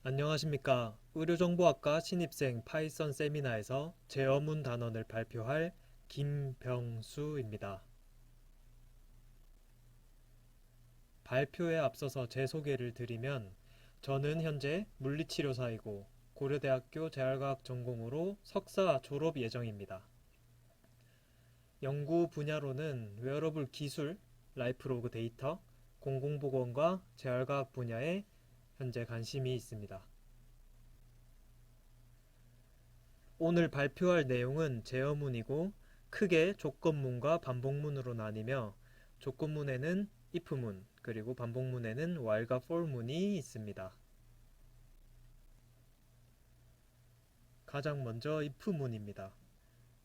안녕하십니까. 의료정보학과 신입생 파이썬 세미나에서 제어문 단원을 발표할 김병수입니다. 발표에 앞서서 제 소개를 드리면 저는 현재 물리치료사이고 고려대학교 재활과학 전공으로 석사 졸업 예정입니다. 연구 분야로는 웨어러블 기술, 라이프로그 데이터, 공공보건과 재활과학 분야에 현재 관심이 있습니다. 오늘 발표할 내용은 제어문이고 크게 조건문과 반복문으로 나뉘며 조건문에는 if문 그리고 반복문에는 while과 for문이 있습니다. 가장 먼저 if문입니다.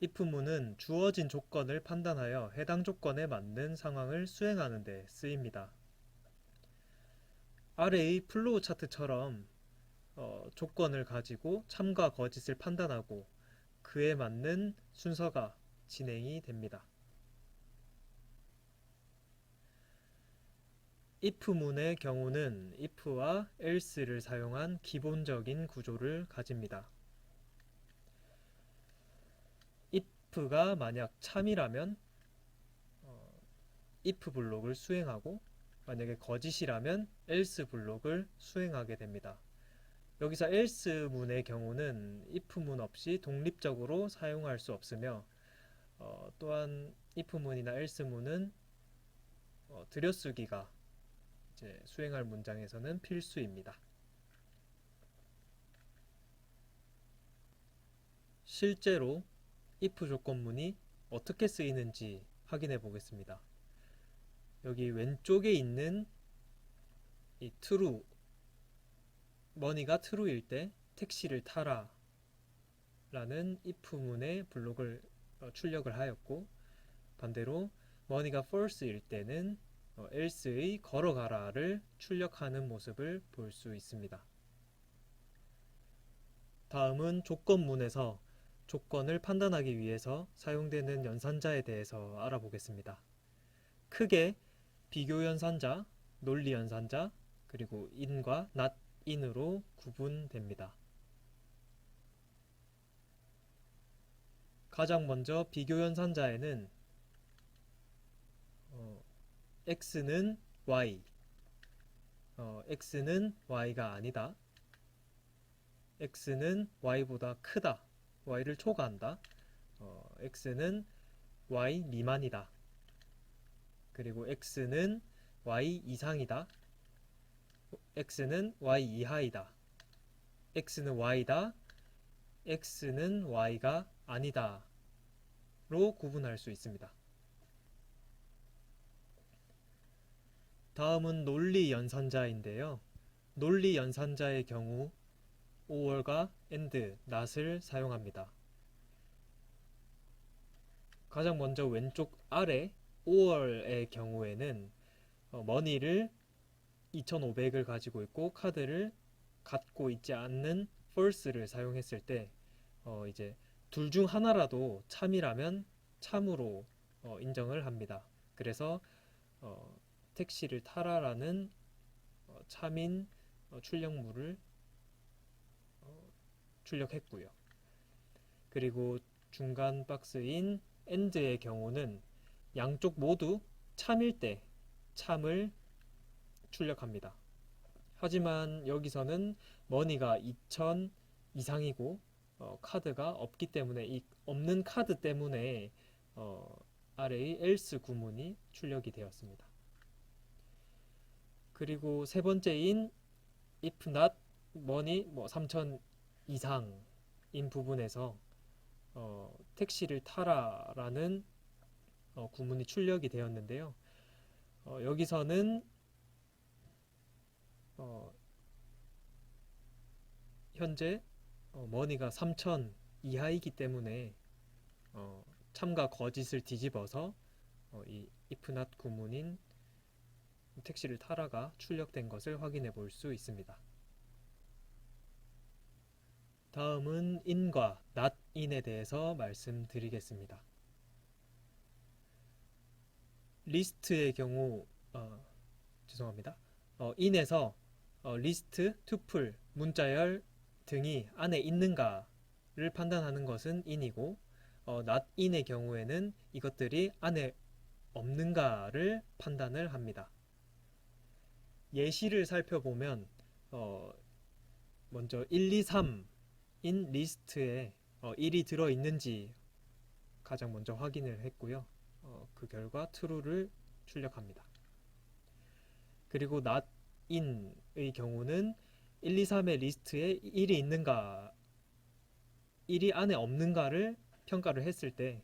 if문은 주어진 조건을 판단하여 해당 조건에 맞는 상황을 수행하는 데 쓰입니다. 아래의 플로우 차트처럼 조건을 가지고 참과 거짓을 판단하고 그에 맞는 순서가 진행이 됩니다. if문의 경우는 if와 else를 사용한 기본적인 구조를 가집니다. if가 만약 참이라면 if 블록을 수행하고 만약에 거짓이라면 else 블록을 수행하게 됩니다. 여기서 else 문의 경우는 if 문 없이 독립적으로 사용할 수 없으며 또한 if 문이나 else 문은 들여쓰기가 이제 수행할 문장에서는 필수입니다. 실제로 if 조건문이 어떻게 쓰이는지 확인해 보겠습니다. 여기 왼쪽에 있는 이 true, 머니가 true일 때 택시를 타라 라는 if문의 블록을 출력을 하였고, 반대로 머니가 false일 때는 else의 걸어가라를 출력하는 모습을 볼 수 있습니다. 다음은 조건문에서 조건을 판단하기 위해서 사용되는 연산자에 대해서 알아보겠습니다. 크게 비교 연산자, 논리 연산자, 그리고 in과 not in으로 구분됩니다. 가장 먼저 비교 연산자에는 x는 y, x는 y가 아니다, x는 y보다 크다, y를 초과한다, x는 y 미만이다, 그리고 x는 y 이상이다, x는 y 이하이다, x는 y다, x는 y가 아니다 로 구분할 수 있습니다. 다음은 논리 연산자인데요. 논리 연산자의 경우 or과 and, not을 사용합니다. 가장 먼저 왼쪽 아래 or의 경우에는 money를 2,500을 가지고 있고 카드를 갖고 있지 않는 false를 사용했을 때 이제 둘 중 하나라도 참이라면 참으로 인정을 합니다. 그래서 택시를 타라라는 참인 출력물을 출력했고요. 그리고 중간 박스인 and의 경우는 양쪽 모두 참일 때 참을 출력합니다. 하지만 여기서는 머니가 2,000 이상이고 카드가 없기 때문에 이 없는 카드 때문에 아래의 else 구문이 출력이 되었습니다. 그리고 세 번째인 if not money 3,000 이상인 부분에서 택시를 타라라는 구문이 출력이 되었는데요. 여기서는 현재 머니가 3,000 이하이기 때문에 참과 거짓을 뒤집어서 이 if not 구문인 택시를 타라가 출력된 것을 확인해 볼 수 있습니다. 다음은 in과 not in에 대해서 말씀드리겠습니다. 리스트의 경우 죄송합니다. in에서 리스트, 투플, 문자열 등이 안에 있는가를 판단하는 것은 in이고 not in의 경우에는 이것들이 안에 없는가를 판단을 합니다. 예시를 살펴보면 먼저 1, 2, 3인 리스트에 1이 들어있는지 가장 먼저 확인을 했고요. 그 결과 true를 출력합니다. 그리고 not in의 경우는 1, 2, 3의 리스트에 1이 있는가, 1이 안에 없는가를 평가를 했을 때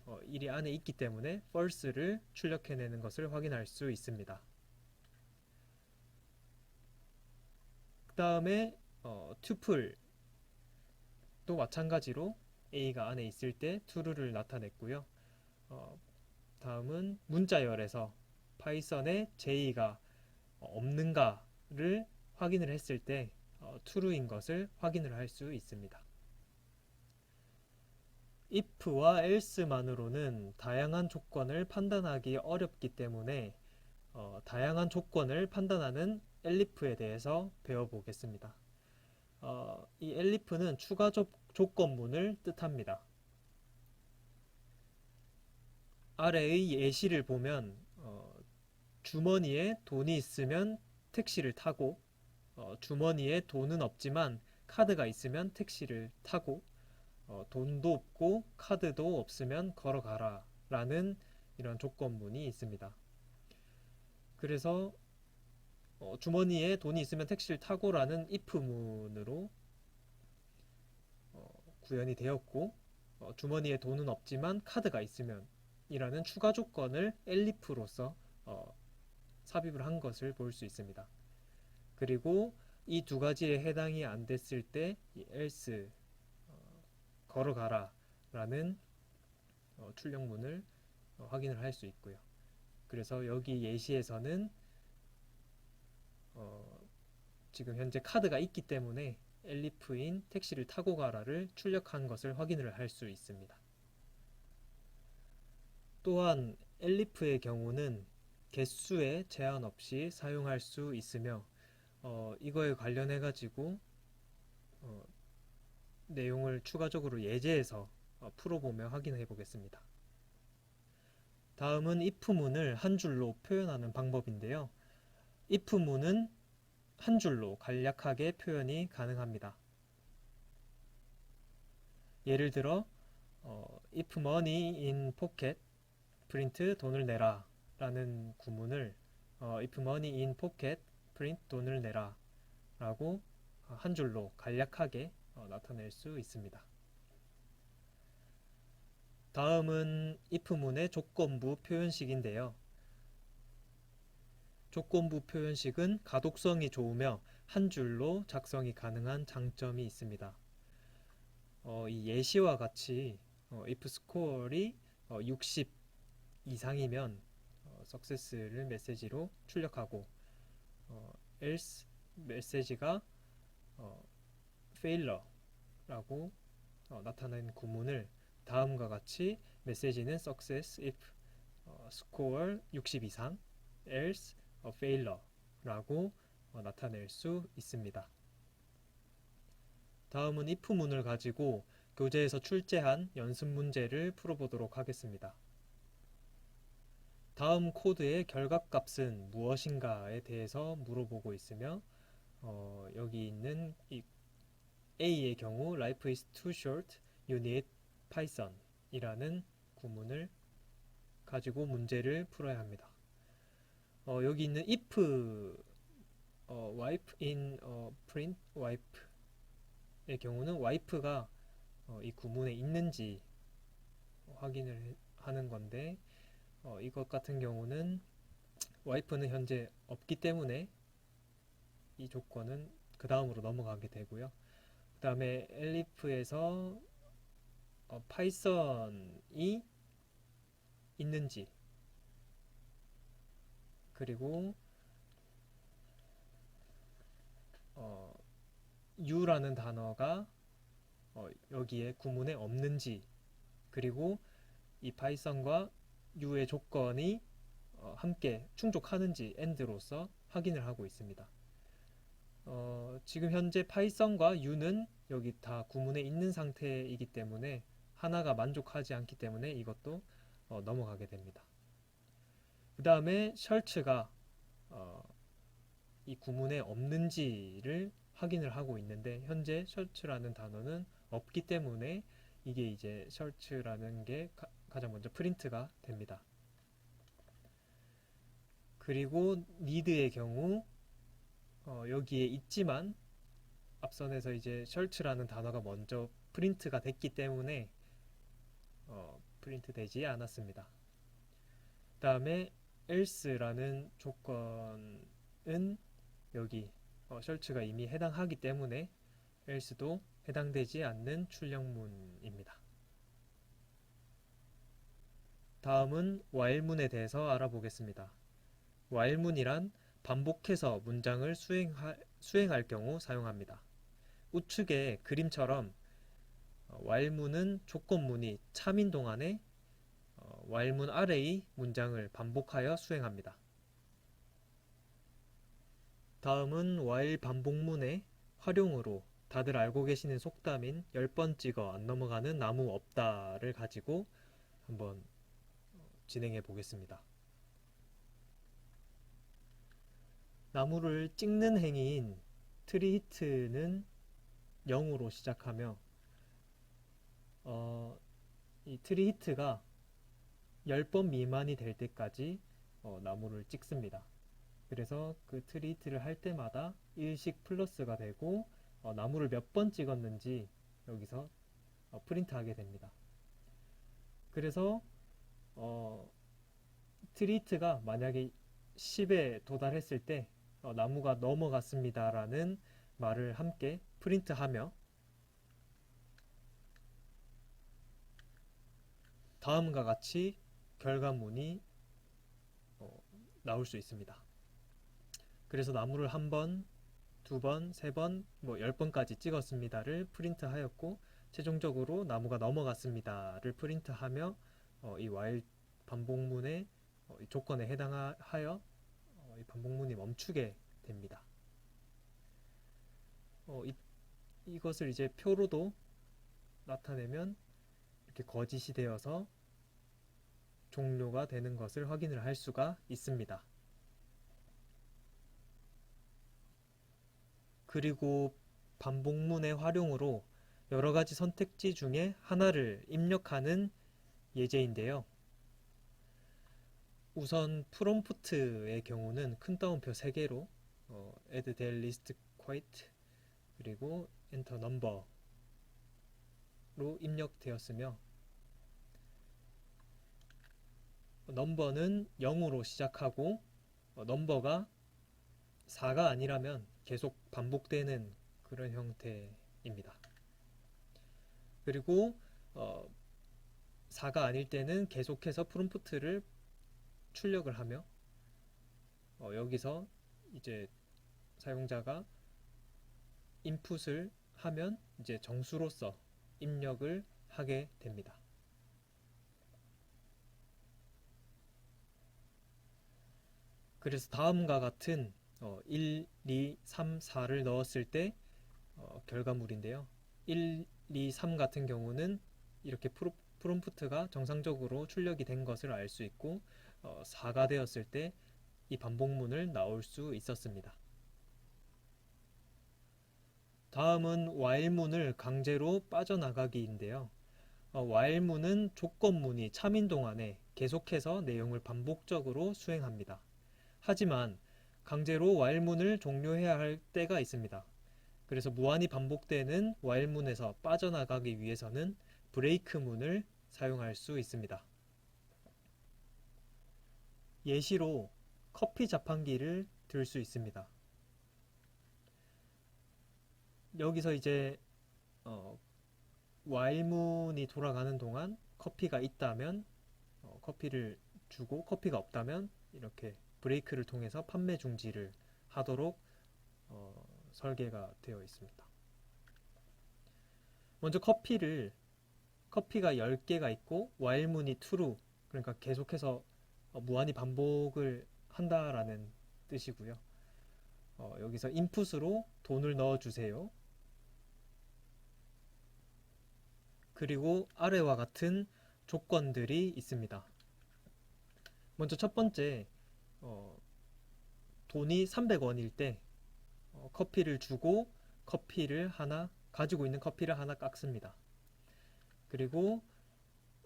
1이 안에 있기 때문에 false를 출력해내는 것을 확인할 수 있습니다. 그 다음에 tuple도 마찬가지로 A가 안에 있을 때 true를 나타냈고요. 다음은 문자열에서 파이썬에 J가 없는가를 확인을 했을 때 true인 것을 확인을 할 수 있습니다. if와 else만으로는 다양한 조건을 판단하기 어렵기 때문에 다양한 조건을 판단하는 elif에 대해서 배워보겠습니다. 이 elif는 추가 조건문을 뜻합니다. 아래의 예시를 보면 주머니에 돈이 있으면 택시를 타고 주머니에 돈은 없지만 카드가 있으면 택시를 타고 돈도 없고 카드도 없으면 걸어가라 라는 이런 조건문이 있습니다. 그래서 주머니에 돈이 있으면 택시를 타고 라는 if문으로 구현이 되었고 주머니에 돈은 없지만 카드가 있으면 이라는 추가 조건을 elif로서 삽입을 한 것을 볼 수 있습니다. 그리고 이 두 가지에 해당이 안 됐을 때 else 걸어가라 라는 출력문을 확인을 할 수 있고요. 그래서 여기 예시에서는 지금 현재 카드가 있기 때문에 elif인 택시를 타고 가라를 출력한 것을 확인을 할 수 있습니다. 또한 elif의 경우는 개수에 제한 없이 사용할 수 있으며 이거에 관련해 가지고 내용을 추가적으로 예제에서 풀어보며 확인해 보겠습니다. 다음은 if문을 한 줄로 표현하는 방법인데요. if문은 한 줄로 간략하게 표현이 가능합니다. 예를 들어 if money in pocket print 돈을 내라 라는 구문을 if money in pocket print 돈을 내라 라고 한 줄로 간략하게 나타낼 수 있습니다. 다음은 if문의 조건부 표현식인데요. 조건부 표현식은 가독성이 좋으며 한 줄로 작성이 가능한 장점이 있습니다. 이 예시와 같이 if score이 60 이상이면 success를 메시지로 출력하고 else 메시지가 failure라고 나타낸 구문을 다음과 같이 메시지는 success if score 60 이상 else failure라고 나타낼 수 있습니다. 다음은 if문을 가지고 교재에서 출제한 연습 문제를 풀어보도록 하겠습니다. 다음 코드의 결과값은 무엇인가에 대해서 물어보고 있으며 여기 있는 이 A의 경우 life is too short, you need Python 이라는 구문을 가지고 문제를 풀어야 합니다. 여기 있는 if wipe in print wipe의 경우는 wipe가 이 구문에 있는지 확인을 하는 건데 이것 같은 경우는 wipe는 현재 없기 때문에 이 조건은 그 다음으로 넘어가게 되고요. 그 다음에 elif에서 파이썬이 있는지 그리고 u라는 단어가 여기에 구문에 없는지 그리고 이 파이썬과 u의 조건이 함께 충족하는지 and로서 확인을 하고 있습니다. 지금 현재 파이썬과 U는 여기 다 구문에 있는 상태이기 때문에 하나가 만족하지 않기 때문에 이것도 넘어가게 됩니다. 그 다음에 search가 이 구문에 없는지를 확인을 하고 있는데 현재 search라는 단어는 없기 때문에 이게 이제 search라는 게 가장 먼저 프린트가 됩니다. 그리고 need의 경우 여기에 있지만 앞선에서 이제 search라는 단어가 먼저 프린트가 됐기 때문에 프린트 되지 않았습니다. 그 다음에 else라는 조건은 여기 search가 이미 해당하기 때문에 else도 해당되지 않는 출력문입니다. 다음은 while문에 대해서 알아보겠습니다. while문이란 반복해서 문장을 수행할 경우 사용합니다. 우측의 그림처럼 while문은 조건문이 참인 동안에 while문 아래의 문장을 반복하여 수행합니다. 다음은 while 반복문의 활용으로 다들 알고 계시는 속담인 10번 찍어 안 넘어가는 나무 없다를 가지고 한번 진행해 보겠습니다. 나무를 찍는 행위인 트리 히트는 0으로 시작하며 이 트리 히트가 10번 미만이 될 때까지 나무를 찍습니다. 그래서 그 트리 히트를 할 때마다 1씩 플러스가 되고 나무를 몇 번 찍었는지 여기서 프린트하게 됩니다. 그래서 트리 히트가 만약에 10에 도달했을 때 나무가 넘어갔습니다 라는 말을 함께 프린트하며 다음과 같이 결과문이 나올 수 있습니다. 그래서 나무를 한 번, 두 번, 세 번, 10번까지 찍었습니다를 프린트하였고 최종적으로 나무가 넘어갔습니다를 프린트하며 이 while 반복문의 이 조건에 해당하여 이 반복문이 멈추게 됩니다. 이것을 이제 표로도 나타내면 이렇게 거짓이 되어서 종료가 되는 것을 확인을 할 수가 있습니다. 그리고 반복문의 활용으로 여러 가지 선택지 중에 하나를 입력하는 예제인데요. 우선 프롬프트의 경우는 큰 따옴표 3개로 add del list quite 그리고 enter number로 입력되었으며 넘버는 0으로 시작하고 넘버가 4가 아니라면 계속 반복되는 그런 형태입니다. 그리고 4가 아닐 때는 계속해서 프롬프트를 출력을 하며 여기서 이제 사용자가 인풋을 하면 이제 정수로서 입력을 하게 됩니다. 그래서 다음과 같은 1, 2, 3, 4를 넣었을 때 결과물인데요. 1, 2, 3 같은 경우는 이렇게 프롬프트가 정상적으로 출력이 된 것을 알 수 있고 4가 되었을 때 이 반복문을 나올 수 있었습니다. 다음은 while문을 강제로 빠져나가기인데요. while문은 조건문이 참인 동안에 계속해서 내용을 반복적으로 수행합니다. 하지만 강제로 while문을 종료해야 할 때가 있습니다. 그래서 무한히 반복되는 while문에서 빠져나가기 위해서는 브레이크문을 사용할 수 있습니다. 예시로 커피 자판기를 들 수 있습니다. 여기서 이제 while문이 돌아가는 동안 커피가 있다면 커피를 주고 커피가 없다면 이렇게 브레이크를 통해서 판매 중지를 하도록 설계가 되어 있습니다. 먼저 커피가 10개가 있고 while문이 true 그러니까 계속해서 무한히 반복을 한다라는 뜻이고요. 여기서 인풋으로 돈을 넣어주세요. 그리고 아래와 같은 조건들이 있습니다. 먼저 첫 번째, 돈이 300원일 때 커피를 주고 커피를 하나, 가지고 있는 커피를 하나 깎습니다. 그리고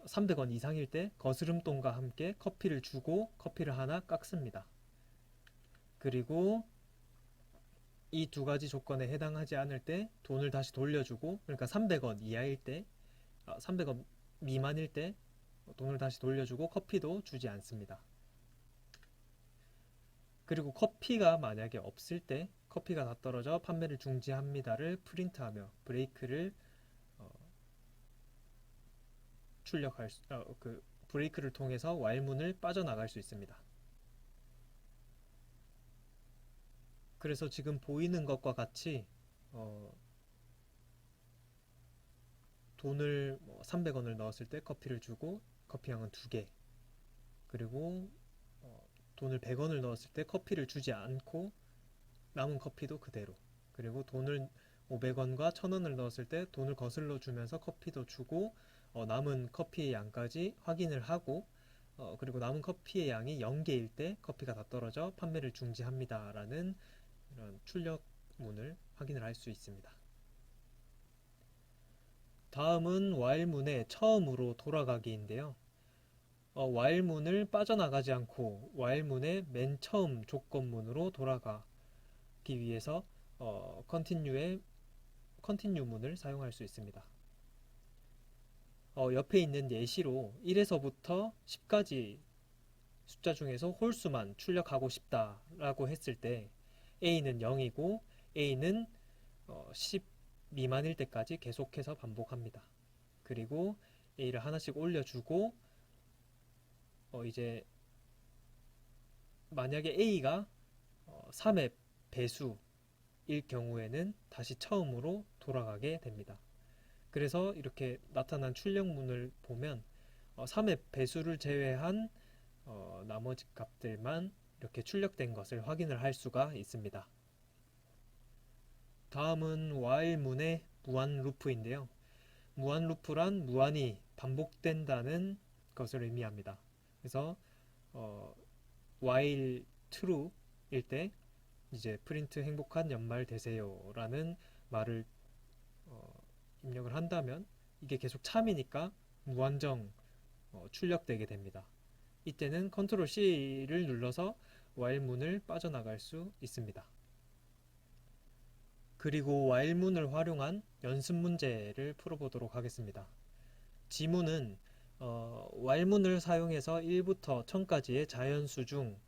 300원 이상일 때 거스름돈과 함께 커피를 주고 커피를 하나 깎습니다. 그리고 이 두 가지 조건에 해당하지 않을 때 돈을 다시 돌려주고, 그러니까 300원 이하일 때, 300원 미만일 때 돈을 다시 돌려주고 커피도 주지 않습니다. 그리고 커피가 만약에 없을 때, 커피가 다 떨어져 판매를 중지합니다를 프린트하며 브레이크를 출력할 수, 그 브레이크를 통해서 와일문을 빠져나갈 수 있습니다. 그래서 지금 보이는 것과 같이 돈을 300원을 넣었을 때 커피를 주고 커피향은 2개, 그리고 돈을 100원을 넣었을 때 커피를 주지 않고 남은 커피도 그대로, 그리고 돈을 500원과 1000원을 넣었을 때 돈을 거슬러 주면서 커피도 주고 남은 커피의 양까지 확인을 하고, 그리고 남은 커피의 양이 0개일 때 커피가 다 떨어져 판매를 중지합니다 라는 이런 출력문을 확인을 할 수 있습니다. 다음은 while문의 처음으로 돌아가기인데요. while문을 빠져나가지 않고 while문의 맨 처음 조건문으로 돌아가기 위해서 continue문을 사용할 수 있습니다. 옆에 있는 예시로 1에서부터 10까지 숫자 중에서 홀수만 출력하고 싶다라고 했을 때 A는 0이고 A는 10 미만일 때까지 계속해서 반복합니다. 그리고 A를 하나씩 올려주고 이제 만약에 A가 3의 배수일 경우에는 다시 처음으로 돌아가게 됩니다. 그래서 이렇게 나타난 출력문을 보면 3의 배수를 제외한 나머지 값들만 이렇게 출력된 것을 확인을 할 수가 있습니다. 다음은 while문의 무한 루프인데요. 무한 루프란 무한히 반복된다는 것을 의미합니다. 그래서 while true일 때 이제 프린트 행복한 연말 되세요 라는 말을 입력을 한다면 이게 계속 참이니까 무한정 출력되게 됩니다. 이때는 컨트롤 C를 눌러서 while문을 빠져나갈 수 있습니다. 그리고 while문을 활용한 연습 문제를 풀어보도록 하겠습니다. 지문은 while문을 사용해서 1부터 1000까지의 자연수 중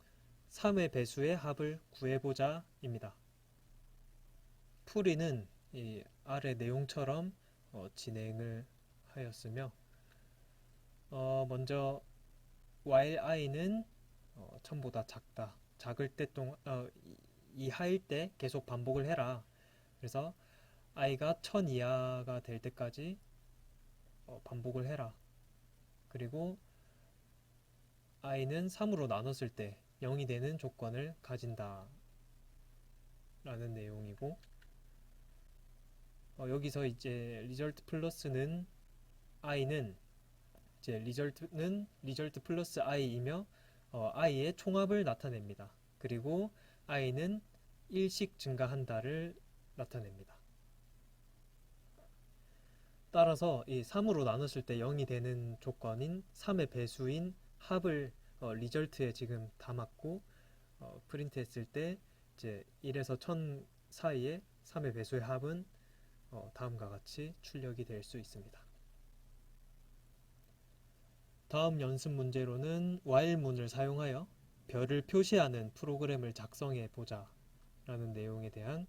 3의 배수의 합을 구해보자 입니다. 풀이는 이 아래 내용처럼 진행을 하였으며 먼저 while i는 1000보다 작을 때 동안 이하일 때 계속 반복을 해라. 그래서 i가 1000 이하가 될 때까지 반복을 해라. 그리고 i는 3으로 나눴을 때 0이 되는 조건을 가진다 라는 내용이고, 여기서 이제 result 플러스는 i는 이제 result 플러스 i이며 i의 총합을 나타냅니다. 그리고 i는 1씩 증가한다를 나타냅니다. 따라서 이 3으로 나눴을 때 0이 되는 조건인 3의 배수인 합을 리절트에 지금 담았고 프린트 했을 때 이제 1에서 1000 사이에 3의 배수의 합은 다음과 같이 출력이 될 수 있습니다. 다음 연습 문제로는 while문을 사용하여 별을 표시하는 프로그램을 작성해 보자 라는 내용에 대한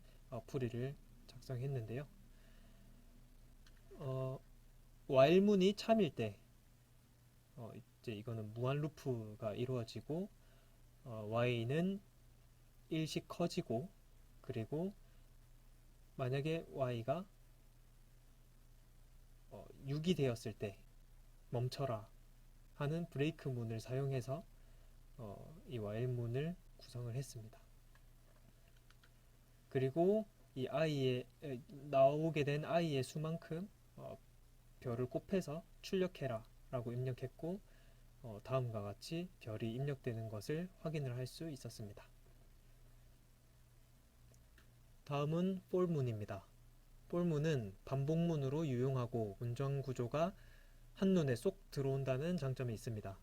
풀이를 작성했는데요. while문이 참일 때 이제 이거는 무한 루프가 이루어지고 y는 1씩 커지고, 그리고 만약에 y가 6이 되었을 때 멈춰라 하는 브레이크 문을 사용해서 이 while문을 구성을 했습니다. 그리고 이 나오게 된 i의 수만큼 별을 곱해서 출력해라 라고 입력했고, 다음과 같이 별이 입력되는 것을 확인을 할 수 있었습니다. 다음은 볼문입니다. 볼문은 반복문으로 유용하고 문장 구조가 한눈에 쏙 들어온다는 장점이 있습니다.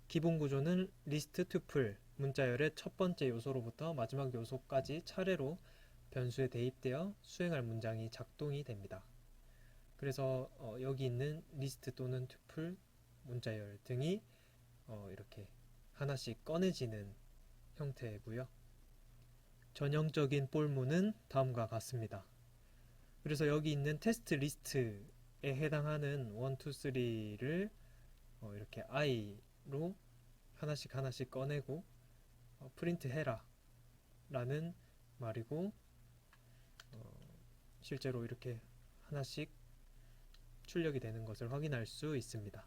기본 구조는 리스트 튜플, 문자열의 첫 번째 요소로부터 마지막 요소까지 차례로 변수에 대입되어 수행할 문장이 작동이 됩니다. 그래서 여기 있는 리스트 또는 튜플, 문자열 등이 이렇게 하나씩 꺼내지는 형태고요. 전형적인 볼문은 다음과 같습니다. 그래서 여기 있는 테스트 리스트에 해당하는 1, 2, 3를 이렇게 i로 하나씩 꺼내고 프린트 해라 라는 말이고, 실제로 이렇게 하나씩 출력이 되는 것을 확인할 수 있습니다.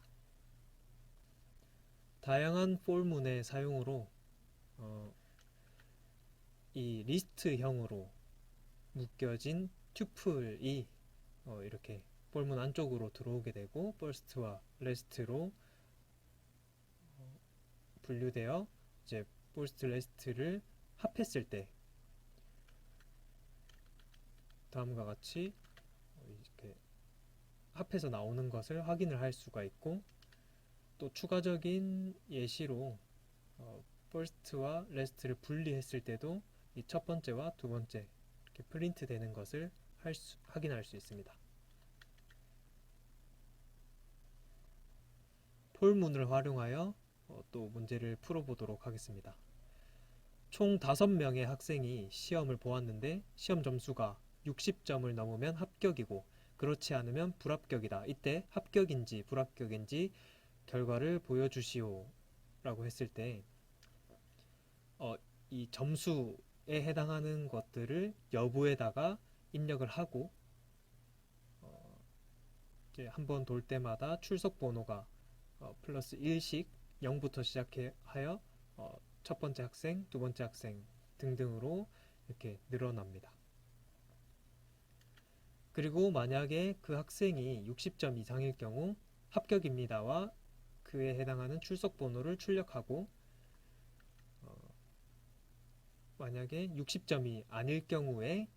다양한 볼문의 사용으로 이 리스트형으로 묶여진 튜플이 이렇게 볼문 안쪽으로 들어오게 되고 퍼스트와 레스트로 분류되어 이제 퍼스트 레스트를 합했을 때 다음과 같이 이렇게 합해서 나오는 것을 확인을 할 수가 있고, 또 추가적인 예시로 퍼스트와 레스트를 분리했을 때도 이 첫 번째와 두 번째 이렇게 프린트 되는 것을 확인할 수 있습니다. 폴문을 활용하여 또 문제를 풀어보도록 하겠습니다. 총 5명의 학생이 시험을 보았는데 시험 점수가 60점을 넘으면 합격이고 그렇지 않으면 불합격이다. 이때 합격인지 불합격인지 결과를 보여주시오 라고 했을 때 이 점수에 해당하는 것들을 여부에다가 입력을 하고 이제 한번 돌 때마다 출석 번호가 플러스 1씩 0부터 시작하여 첫 번째 학생, 두 번째 학생 등등으로 이렇게 늘어납니다. 그리고 만약에 그 학생이 60점 이상일 경우 합격입니다와 그에 해당하는 출석 번호를 출력하고, 만약에 60점이 아닐 경우에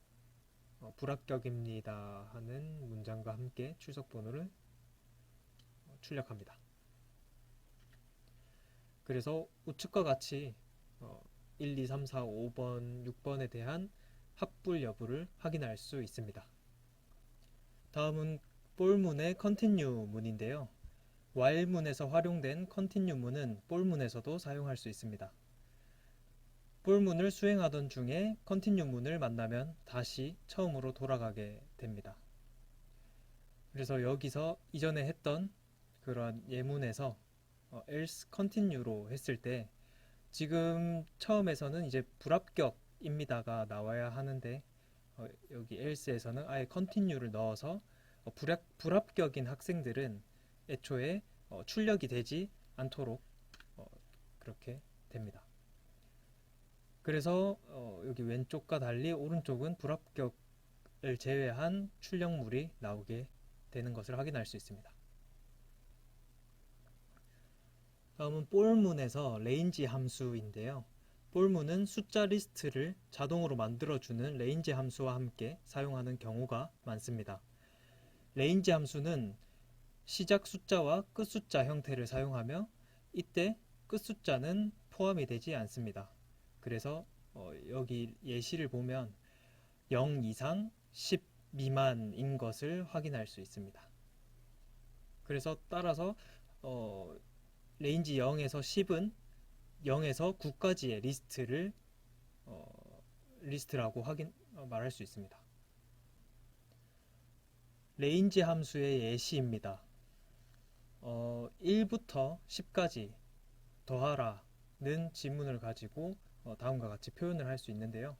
불합격입니다 하는 문장과 함께 출석 번호를 출력합니다. 그래서 우측과 같이 1, 2, 3, 4, 5번, 6번에 대한 합불 여부를 확인할 수 있습니다. 다음은 볼문의 컨티뉴 문인데요. while문에서 활용된 컨티뉴 문은 볼문에서도 사용할 수 있습니다. 볼문을 수행하던 중에 컨티뉴 문을 만나면 다시 처음으로 돌아가게 됩니다. 그래서 여기서 이전에 했던 그런 예문에서 else continue로 했을 때 지금 처음에서는 이제 불합격입니다가 나와야 하는데 여기 else에서는 아예 continue를 넣어서 불합격인 학생들은 애초에 출력이 되지 않도록 그렇게 됩니다. 그래서 여기 왼쪽과 달리 오른쪽은 불합격을 제외한 출력물이 나오게 되는 것을 확인할 수 있습니다. 다음은 볼문에서 range 함수인데요. 볼문은 숫자 리스트를 자동으로 만들어주는 range 함수와 함께 사용하는 경우가 많습니다. range 함수는 시작 숫자와 끝 숫자 형태를 사용하며 이때 끝 숫자는 포함이 되지 않습니다. 그래서 여기 예시를 보면 0 이상 10 미만인 것을 확인할 수 있습니다. 그래서 따라서 레인지 0에서 10은 0에서 9까지의 리스트라고 말할 수 있습니다. 레인지 함수의 예시입니다. 1부터 10까지 더하라는 지문을 가지고 다음과 같이 표현을 할 수 있는데요.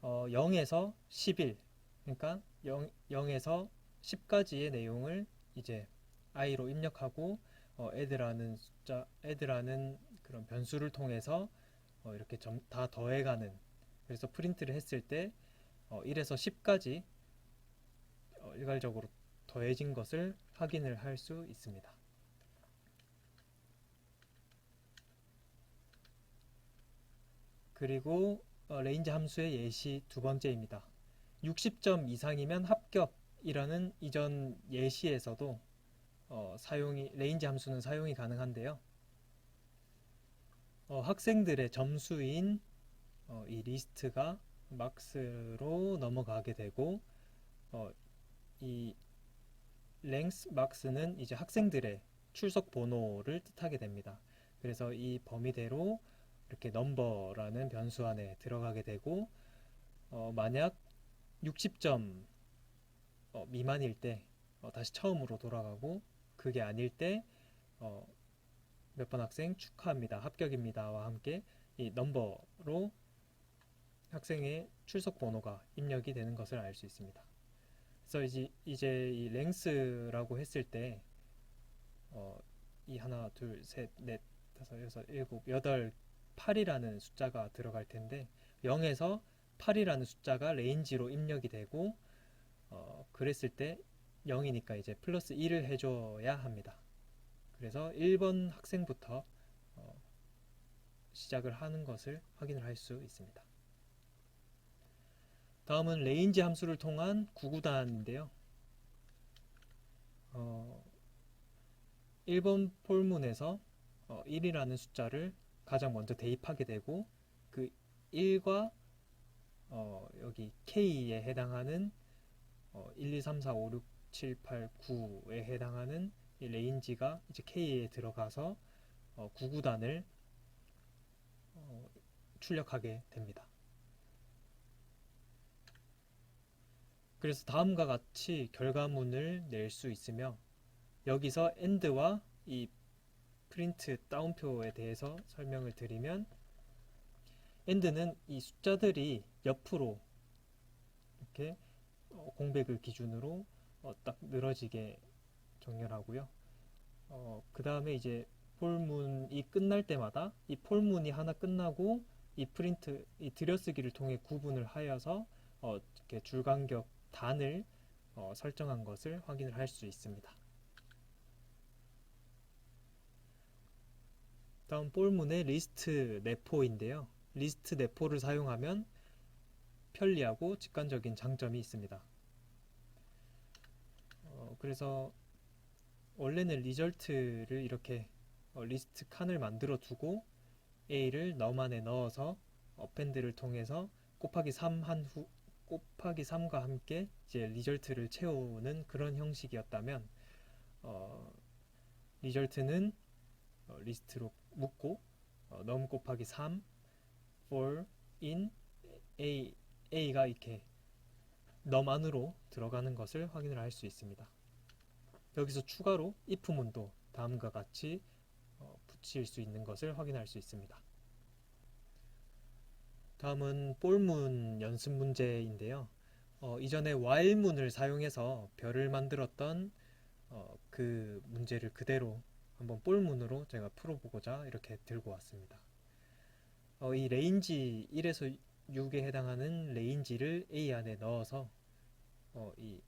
0에서 11, 그러니까 0에서 10까지의 내용을 이제 i로 입력하고 add라는 그런 변수를 통해서 이렇게 다 더해가는 그래서 프린트를 했을 때 1에서 10까지 일괄적으로 더해진 것을 확인을 할 수 있습니다. 그리고 레인지 함수의 예시 두 번째입니다. 60점 이상이면 합격이라는 이전 예시에서도 레인지 함수는 사용이 가능한데요. 학생들의 점수인 이 리스트가 막스로 넘어가게 되고 이 length max는 이제 학생들의 출석 번호를 뜻하게 됩니다. 그래서 이 범위대로 이렇게 number라는 변수 안에 들어가게 되고 만약 60점 미만일 때 다시 처음으로 돌아가고 그게 아닐 때 몇 번 학생 축하합니다, 합격입니다와 함께 이 넘버로 학생의 출석 번호가 입력이 되는 것을 알 수 있습니다. 그래서 이제 이 length라고 했을 때 이 하나, 둘, 셋, 넷, 다섯, 여섯, 일곱, 여덟, 8이라는 숫자가 들어갈 텐데 0에서 8이라는 숫자가 레인지로 입력이 되고 그랬을 때 0이니까 이제 플러스 1을 해줘야 합니다. 그래서 1번 학생부터 시작을 하는 것을 확인을 할 수 있습니다. 다음은 레인지 함수를 통한 구구단인데요. 1번 폴문에서 1이라는 숫자를 가장 먼저 대입하게 되고 그 1과 여기 K에 해당하는 1, 2, 3, 4, 5, 6, 7, 8, 9에 해당하는 이 레인지가 이제 K에 들어가서 구구단을 출력하게 됩니다. 그래서 다음과 같이 결과문을 낼 수 있으며 여기서 AND와 이 프린트 따옴표에 대해서 설명을 드리면 AND는 이 숫자들이 옆으로 이렇게 공백을 기준으로 딱 늘어지게 정렬하고요. 그 다음에 이제 폴문이 끝날 때마다 이 폴문이 하나 끝나고 이 프린트, 이 들여쓰기를 통해 구분을 하여서 이렇게 줄간격 단을 설정한 것을 확인을 할 수 있습니다. 다음 폴문의 리스트 내포인데요. 리스트 내포를 사용하면 편리하고 직관적인 장점이 있습니다. 그래서 원래는 리절트를 이렇게 리스트 칸을 만들어 두고 A를 num 안에 넣어서 어펜드를 통해서 곱하기 3 한 후 곱하기 3과 함께 이제 리절트를 채우는 그런 형식이었다면 리절트는 리스트로 묶고 num 곱하기 3 for in A가 이렇게 num 안으로 들어가는 것을 확인을 할 수 있습니다. 여기서 추가로 if문도 다음과 같이 붙일 수 있는 것을 확인할 수 있습니다. 다음은 폴문 연습 문제인데요. 이전에 while문을 사용해서 별을 만들었던 그 문제를 그대로 한번 폴문으로 제가 풀어보고자 이렇게 들고 왔습니다. 이 레인지 1에서 6에 해당하는 레인지를 A 안에 넣어서 이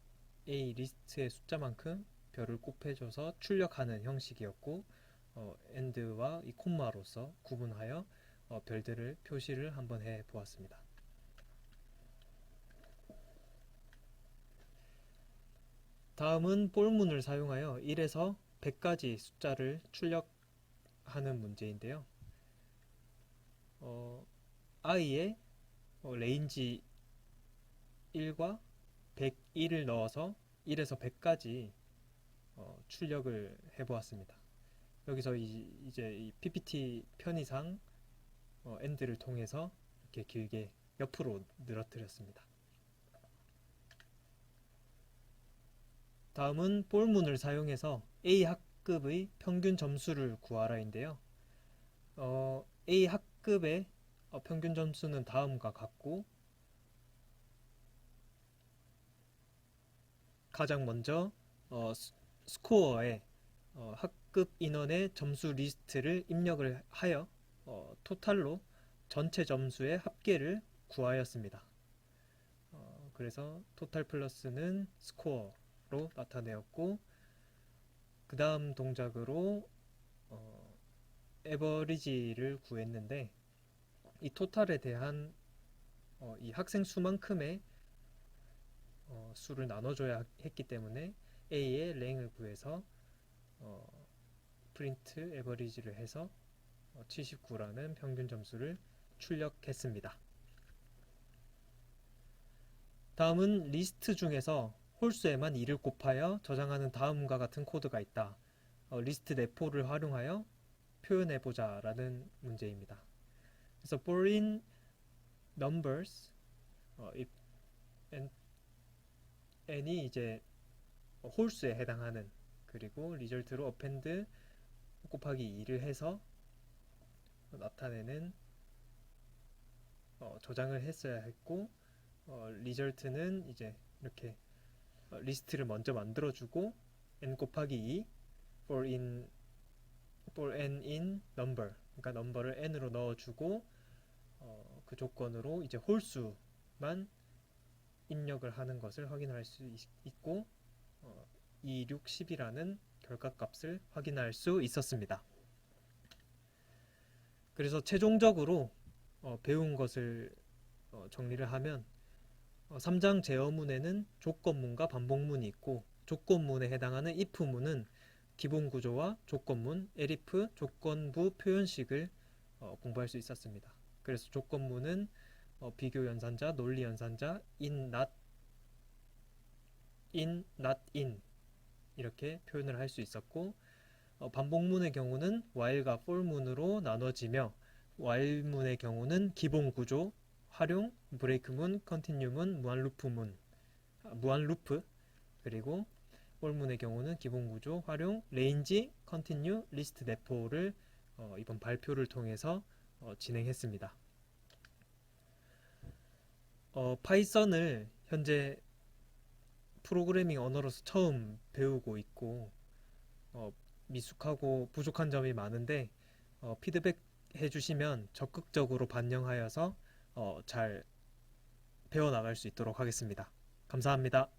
A 리스트의 숫자만큼 별을 곱해줘서 출력하는 형식이었고 AND와 이 콤마로서 구분하여 별들을 표시를 한번 해 보았습니다. 다음은 폴문을 사용하여 1에서 100까지 숫자를 출력하는 문제인데요. i에 레인지 1과 101을 넣어서 1에서 100까지 출력을 해보았습니다. 여기서 이제 이 PPT 편의상 AND를 통해서 이렇게 길게 옆으로 늘어뜨렸습니다. 다음은 폴문을 사용해서 A 학급의 평균 점수를 구하라인데요. A 학급의 평균 점수는 다음과 같고 가장 먼저 스코어에 학급 인원의 점수 리스트를 입력을 하여 토탈로 전체 점수의 합계를 구하였습니다. 그래서 토탈 플러스는 스코어로 나타내었고, 그 다음 동작으로 에버리지를 구했는데, 이 토탈에 대한 이 학생 수만큼의 수를 나눠줘야 했기 때문에 A의 랭을 구해서 프린트 에버리지를 해서 79라는 평균 점수를 출력했습니다. 다음은 리스트 중에서 홀수에만 2를 곱하여 저장하는 다음과 같은 코드가 있다. 리스트 내포를 활용하여 표현해보자 라는 문제입니다. 그래서 for in numbers, if n이 이제 홀수에 해당하는, 그리고 리절트로 append 곱하기 2를 해서 나타내는 저장을 했어야 했고, 리절트는 이제 이렇게 리스트를 먼저 만들어주고 n 곱하기 2 for n in number, 그러니까 넘버를 n으로 넣어주고 그 조건으로 이제 홀수만 입력을 하는 것을 확인할 수 있고 2, 6, 10이라는 결과값을 확인할 수 있었습니다. 그래서 최종적으로 배운 것을 정리를 하면 3장 제어문에는 조건문과 반복문이 있고, 조건문에 해당하는 if문은 기본 구조와 조건문, elif, 조건부 표현식을 공부할 수 있었습니다. 그래서 조건문은 비교 연산자, 논리 연산자, in, not in 이렇게 표현을 할 수 있었고, 반복문의 경우는 while과 for문으로 나눠지며, while문의 경우는 기본 구조, 활용, 브레이크문, 컨티뉴문, 무한 루프, 그리고 for문의 경우는 기본 구조, 활용, 레인지, 컨티뉴, 리스트 내포를 이번 발표를 통해서 진행했습니다. 파이썬을 현재 프로그래밍 언어로서 처음 배우고 있고 미숙하고 부족한 점이 많은데 피드백 해주시면 적극적으로 반영하여서 잘 배워나갈 수 있도록 하겠습니다. 감사합니다.